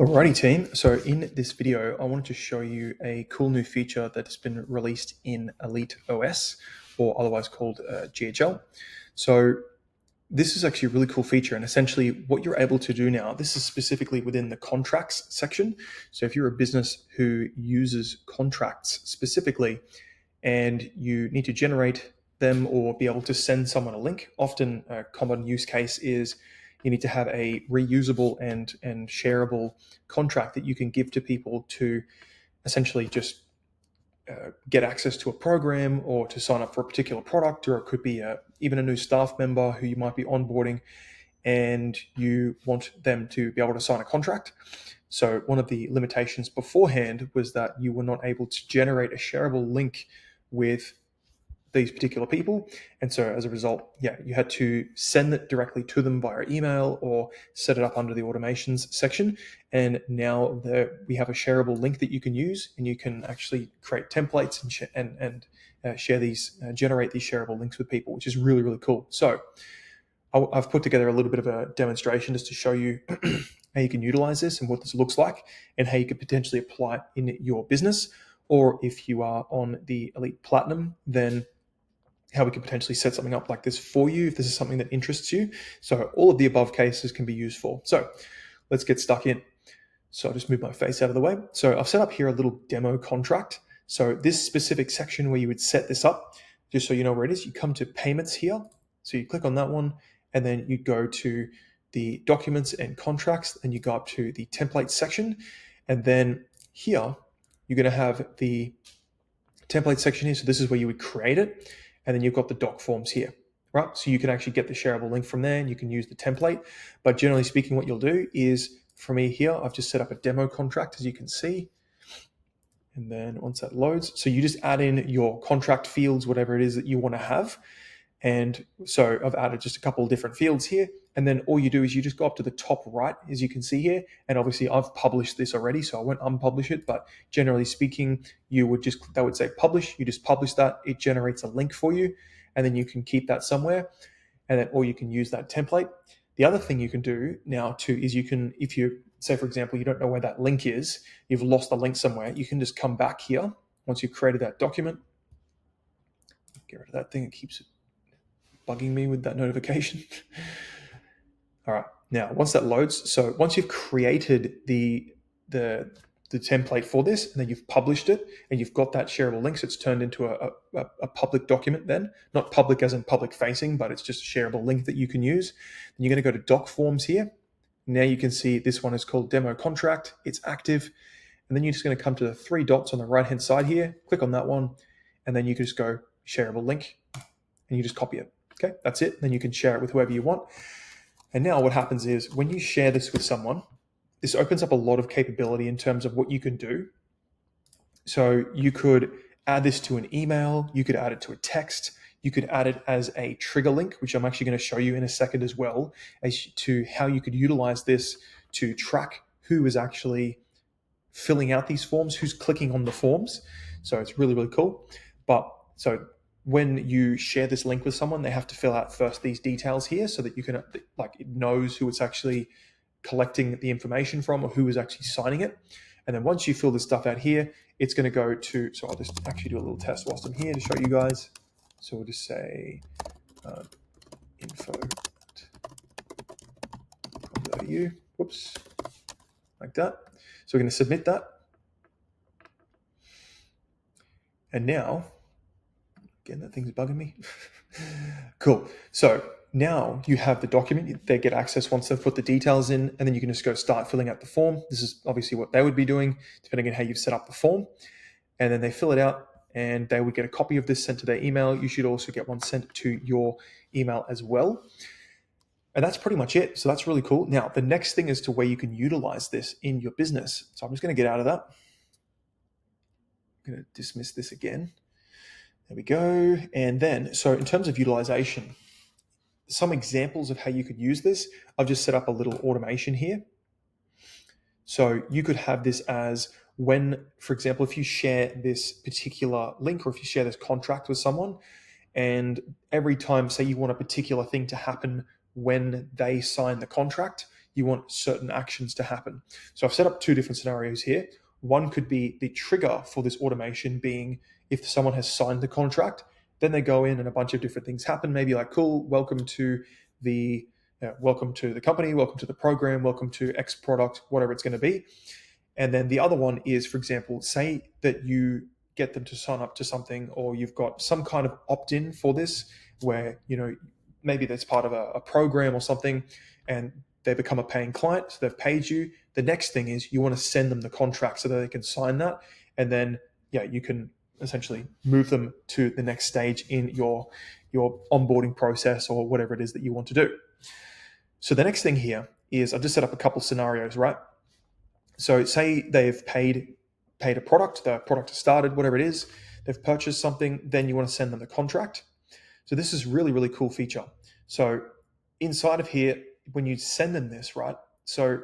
Alrighty team, so in this video I wanted to show you a cool new feature that has been released in Elite OS, or otherwise called GHL. So this is actually a really cool feature, and essentially what you're able to do now, this is specifically within the contracts section. So if you're a business who uses contracts specifically and you need to generate them or be able to send someone a link, often a common use case is you need to have a reusable and shareable contract that you can give to people to essentially just get access to a program or to sign up for a particular product, or it could be even a new staff member who you might be onboarding and you want them to be able to sign a contract. So one of the limitations beforehand was that you were not able to generate a shareable link with these particular people. And so as a result, you had to send it directly to them via email or set it up under the automations section. And now we have a shareable link that you can use, and you can actually create templates and share these, generate these shareable links with people, which is really, really cool. So I've put together a little bit of a demonstration just to show you how you can utilize this and what this looks like and how you could potentially apply it in your business. Or if you are on the Elite Platinum, then how we could potentially set something up like this for you if this is something that interests you. So all of the above cases can be used for. So let's get stuck in. So I'll just move my face out of the way. So I've set up here a little demo contract. So this specific section where you would set this up, just so you know where it is, you come to payments here. So you click on that one, and then you go to the documents and contracts, and you go up to the template section. And then here, you're going to have the template section here. So this is where you would create it. And then you've got the doc forms here, right? So you can actually get the shareable link from there and you can use the template. But generally speaking, what you'll do is, for me here, I've just set up a demo contract, as you can see. And then once that loads, so you just add in your contract fields, whatever it is that you want to have. And so I've added just a couple of different fields here. And then all you do is you just go up to the top right, as you can see here. And obviously I've published this already, so I won't unpublish it. But generally speaking, that would say publish. You just publish that. It generates a link for you. And then you can keep that somewhere. And then, or you can use that template. The other thing you can do now too is you can, if you say, for example, you don't know where that link is, you've lost the link somewhere, you can just come back here once you've created that document. Get rid of that thing. It keeps bugging me with that notification. All right, now once that loads, so once you've created the template for this, and then you've published it, and you've got that shareable link, so it's turned into a public document then, not public as in public facing, but it's just a shareable link that you can use. And you're going to go to doc forms here. Now you can see this one is called demo contract. It's active. And then you're just going to come to the three dots on the right hand side here, click on that one, and then you can just go shareable link, and you just copy it. Okay, that's it. Then you can share it with whoever you want. And now what happens is when you share this with someone, this opens up a lot of capability in terms of what you can do. So you could add this to an email, you could add it to a text, you could add it as a trigger link, which I'm actually going to show you in a second as well, as to how you could utilize this to track who is actually filling out these forms, who's clicking on the forms. So it's really, really cool. So when you share this link with someone, they have to fill out first these details here so that you can, like, it knows who it's actually collecting the information from or who is actually signing it. And then once you fill this stuff out here, it's going to go to, so I'll just actually do a little test whilst I'm here to show you guys. So we'll just say info.com.au, whoops, like that. So we're going to submit that. And now, again, that thing's bugging me. Cool. So now you have the document. They get access once they've put the details in, and then you can just go start filling out the form. This is obviously what they would be doing, depending on how you've set up the form. And then they fill it out, and they would get a copy of this sent to their email. You should also get one sent to your email as well. And that's pretty much it. So that's really cool. Now, the next thing is to where you can utilize this in your business. So I'm just going to get out of that. I'm going to dismiss this again. There we go. And then, so in terms of utilization, some examples of how you could use this, I've just set up a little automation here. So you could have this as when, for example, if you share this particular link or if you share this contract with someone, and every time, say you want a particular thing to happen when they sign the contract, you want certain actions to happen. So I've set up two different scenarios here. One could be the trigger for this automation being if someone has signed the contract, then they go in and a bunch of different things happen. Maybe like, cool, welcome to the company, welcome to the program, welcome to X product, whatever it's going to be. And then the other one is, for example, say that you get them to sign up to something, or you've got some kind of opt-in for this where, maybe that's part of a program or something, and they become a paying client, so they've paid you. The next thing is you want to send them the contract so that they can sign that. And then, you can essentially move them to the next stage in your onboarding process or whatever it is that you want to do. So the next thing here is I've just set up a couple scenarios, right? So say they've paid a product, the product has started, whatever it is, they've purchased something, then you want to send them the contract. So this is really, really cool feature. So inside of here, when you send them this, right? So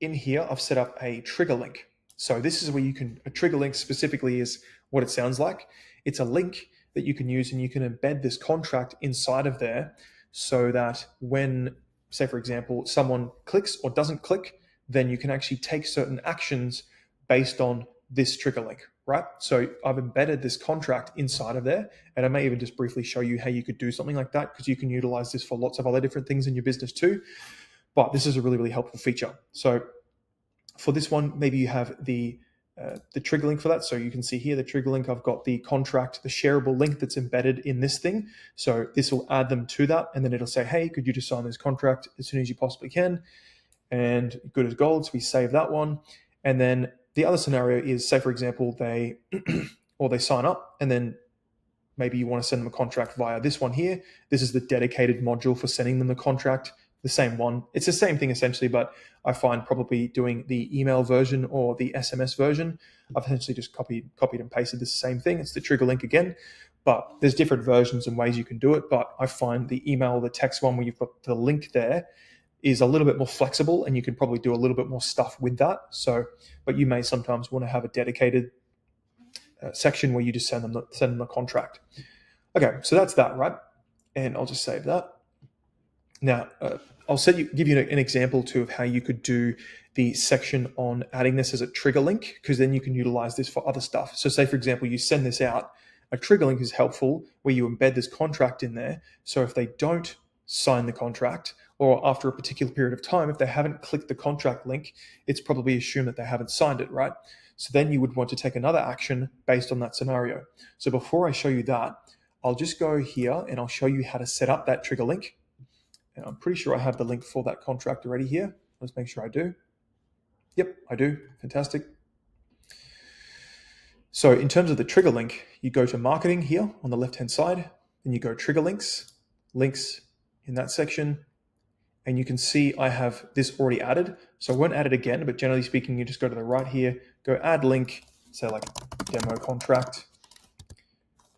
in here, I've set up a trigger link. So this is where a trigger link specifically is what it sounds like. It's a link that you can use, and you can embed this contract inside of there so that when, say for example, someone clicks or doesn't click, then you can actually take certain actions based on this trigger link, right? So I've embedded this contract inside of there, and I may even just briefly show you how you could do something like that, because you can utilize this for lots of other different things in your business too. But this is a really, really helpful feature. So for this one, maybe you have the trigger link for that. So you can see here the trigger link, I've got the contract, the shareable link that's embedded in this thing. So this will add them to that, and then it'll say, hey, could you just sign this contract as soon as you possibly can? And good as gold, so we save that one. And then the other scenario is, say for example, they sign up, and then maybe you want to send them a contract via this one here. This is the dedicated module for sending them the contract, the same one. It's the same thing essentially, but I find probably doing the email version or the SMS version, I've essentially just copied and pasted the same thing. It's the trigger link again, but there's different versions and ways you can do it. But I find the email or the text one where you've got the link there is a little bit more flexible, and you can probably do a little bit more stuff with that. So, but you may sometimes want to have a dedicated section where you just send them the contract. Okay, so that's that, right? And I'll just save that. Now, I'll give you an example too of how you could do the section on adding this as a trigger link, because then you can utilize this for other stuff. So say, for example, you send this out, a trigger link is helpful where you embed this contract in there. So if they don't sign the contract, or after a particular period of time, if they haven't clicked the contract link, it's probably assumed that they haven't signed it, right? So then you would want to take another action based on that scenario. So before I show you that, I'll just go here and I'll show you how to set up that trigger link. And I'm pretty sure I have the link for that contract already here. Let's make sure I do. Yep, I do. Fantastic. So in terms of the trigger link, you go to marketing here on the left-hand side, and you go trigger links in that section. And you can see I have this already added. So I won't add it again, but generally speaking, you just go to the right here, go add link, say like demo contract,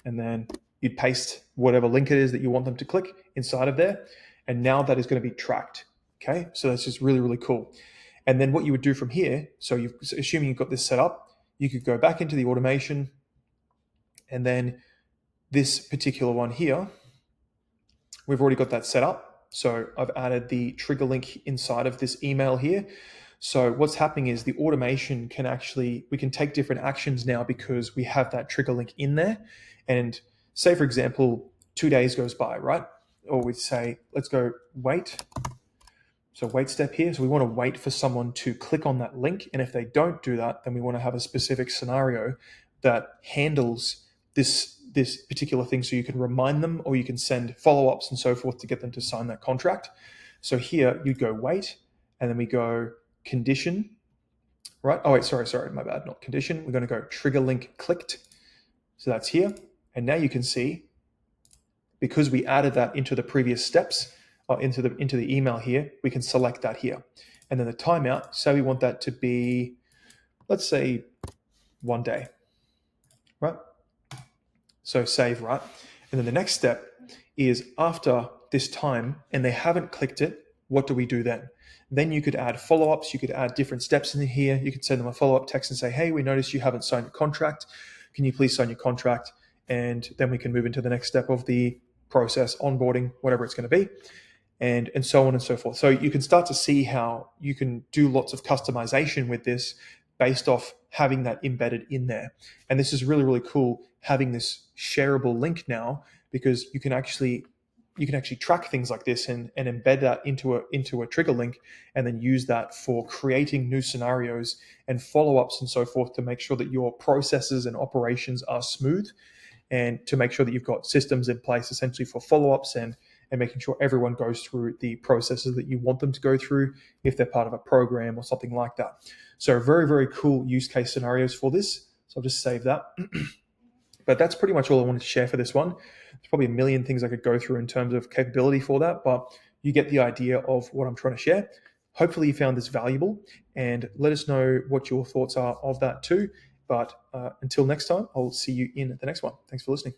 and then you'd paste whatever link it is that you want them to click inside of there. And now that is going to be tracked. Okay, so that's just really, really cool. And then what you would do from here, so assuming you've got this set up, you could go back into the automation, and then this particular one here, we've already got that set up. So I've added the trigger link inside of this email here. So what's happening is the automation we can take different actions now because we have that trigger link in there. And say, for example, 2 days goes by, right? Or we say, let's go wait. So wait step here. So we want to wait for someone to click on that link. And if they don't do that, then we want to have a specific scenario that handles this particular thing, so you can remind them, or you can send follow-ups and so forth to get them to sign that contract. So here you'd go wait, and then we go condition, right? Oh wait, sorry, my bad, not condition. We're going to go trigger link clicked. So that's here. And now you can see, because we added that into the previous steps, into the email here, we can select that here. And then the timeout, say we want that to be, let's say 1 day, right? So save, right? And then the next step is after this time and they haven't clicked it, what do we do then? Then you could add follow-ups. You could add different steps in here. You could send them a follow-up text and say, hey, we noticed you haven't signed your contract. Can you please sign your contract? And then we can move into the next step of the process, onboarding, whatever it's going to be. and so on and so forth. So you can start to see how you can do lots of customization with this based off having that embedded in there. And this is really, really cool having this shareable link now, because you can actually track things like this and embed that into a trigger link, and then use that for creating new scenarios and follow-ups and so forth, to make sure that your processes and operations are smooth, and to make sure that you've got systems in place essentially for follow-ups, and making sure everyone goes through the processes that you want them to go through if they're part of a program or something like that. So very, very cool use case scenarios for this. So I'll just save that. But that's pretty much all I wanted to share for this one. There's probably a million things I could go through in terms of capability for that, but you get the idea of what I'm trying to share. Hopefully you found this valuable, and let us know what your thoughts are of that too. But until next time, I'll see you in the next one. Thanks for listening.